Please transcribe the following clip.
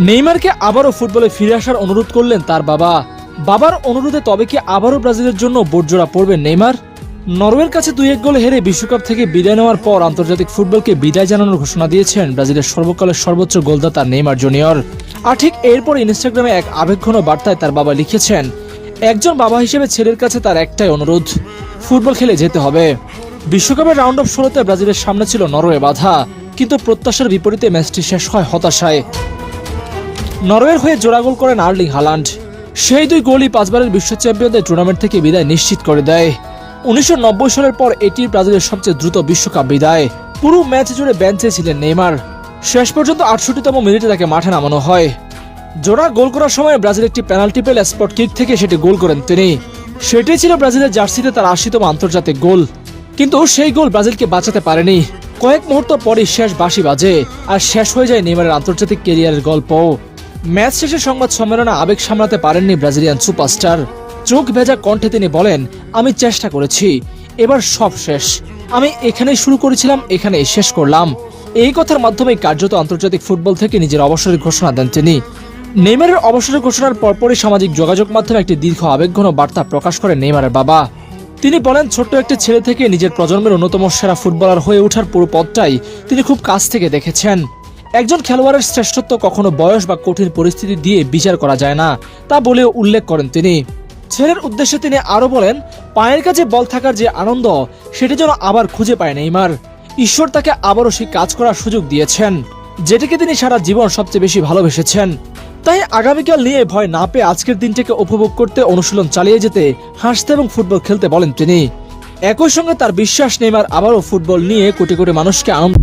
নেইমারকে আবারও ফুটবলে ফিরে আসার অনুরোধ করলেন তার বাবা। বাবার অনুরোধে তবে কি আবারও ব্রাজিলের জন্য বোটজোড়া পড়বেন নেইমার? নরওয়ের কাছে 2-1 গোলে হেরে বিশ্বকাপ থেকে বিদায় নেওয়ার পর আন্তর্জাতিক ফুটবলকে বিদায় জানানোর ঘোষণা দিয়েছেন ব্রাজিলের সর্বকালের সর্বোচ্চ গোলদাতা নেইমার জুনিয়র। আর ঠিক এরপর ইনস্টাগ্রামে এক আবেগঘন বার্তায় তার বাবা লিখেছেন, একজন বাবা হিসেবে ছেলের কাছে তার একটাই অনুরোধ, ফুটবল খেলে যেতে হবে। বিশ্বকাপের রাউন্ড অফ 16-তে ব্রাজিলের সামনে ছিল নরওয়ে বাধা, কিন্তু প্রত্যাশার বিপরীতে ম্যাচটি শেষ হয় হতাশায়। নরওয়ের হয়ে জোড়া গোল করেন আর্লিং হালান্ড। সেই 2 গোলই 5 বারের বিশ্ব চ্যাম্পিয়নদের টুর্নামেন্ট থেকে বিদায় নিশ্চিত করে দেয়। 1990 সালের পর এটি ব্রাজিলের সবচেয়ে দ্রুত বিশ্বকাপ বিদায়। পুরো ম্যাচ জুড়ে বেঞ্চে ছিলেন নেইমার। শেষ পর্যন্ত 68তম মিনিটে তাকে মাঠে নামানো হয়। জোড়া গোল করার সময় ব্রাজিল একটি পেনাল্টি পেলে স্পট কিক থেকে সেটি গোল করেন তিনি। সেটাই ছিল ব্রাজিলের জার্সিতে তার 80তম আন্তর্জাতিক গোল। কিন্তু সেই গোল ব্রাজিলকে বাঁচাতে পারেনি। কয়েক মুহূর্ত পরই শেষ বাঁশি বাজে, আর শেষ হয়ে যায় নেইমারের আন্তর্জাতিক ক্যারিয়ারের গল্প। ম্যাচ শেষে সংবাদ সম্মেলনে আবেগ সামলাতে পারেননি ব্রাজিলিয়ান সুপারস্টার। চোখ ভেজা কণ্ঠে তিনি বলেন, আমি চেষ্টা করেছি, এবার সব শেষ। আমি এখানেই শুরু করেছিলাম, এখানেই শেষ করলাম। এই কথার মাধ্যমে কার্যত আন্তর্জাতিক ফুটবল থেকে নিজের অবসরের ঘোষণা দেন তিনি। নেইমারের অবসরের ঘোষণার পরপরই সামাজিক যোগাযোগ মাধ্যমে একটি দীর্ঘ আবেগঘন বার্তা প্রকাশ করেন নেইমারের বাবা। তিনি বলেন, ছোট্ট একটি ছেলে থেকে নিজের প্রজন্মের অন্যতম সেরা ফুটবলার হয়ে ওঠার পুরো পথটাই তিনি খুব কাছ থেকে দেখেছেন। একজন খেলোয়াড়ের শ্রেষ্ঠত্ব কখনো বয়স বা কঠিন পরিস্থিতি দিয়ে বিচার করা যায় না, তা বলেও উল্লেখ করেন তিনি। ছেলের উদ্দেশ্যে তিনি আরো বলেন, পায়ের কাছে বল থাকার যে আনন্দ, সেটি যেন আবার খুঁজে পায় নেইমার। ঈশ্বর তাকে আবারও সেই কাজ করার সুযোগ দিয়েছেন, যেটিকে তিনি সারা জীবন সবচেয়ে বেশি ভালোবেসেছেন। তাই আগামীকাল নিয়ে ভয় না পেয়ে আজকের দিনটাকে উপভোগ করতে, অনুশীলন চালিয়ে যেতে, হাসতে এবং ফুটবল খেলতে বলেন তিনি। একই সঙ্গে তার বিশ্বাস, নেইমার আবারও ফুটবল নিয়ে কোটি কোটি মানুষকে আনন্দ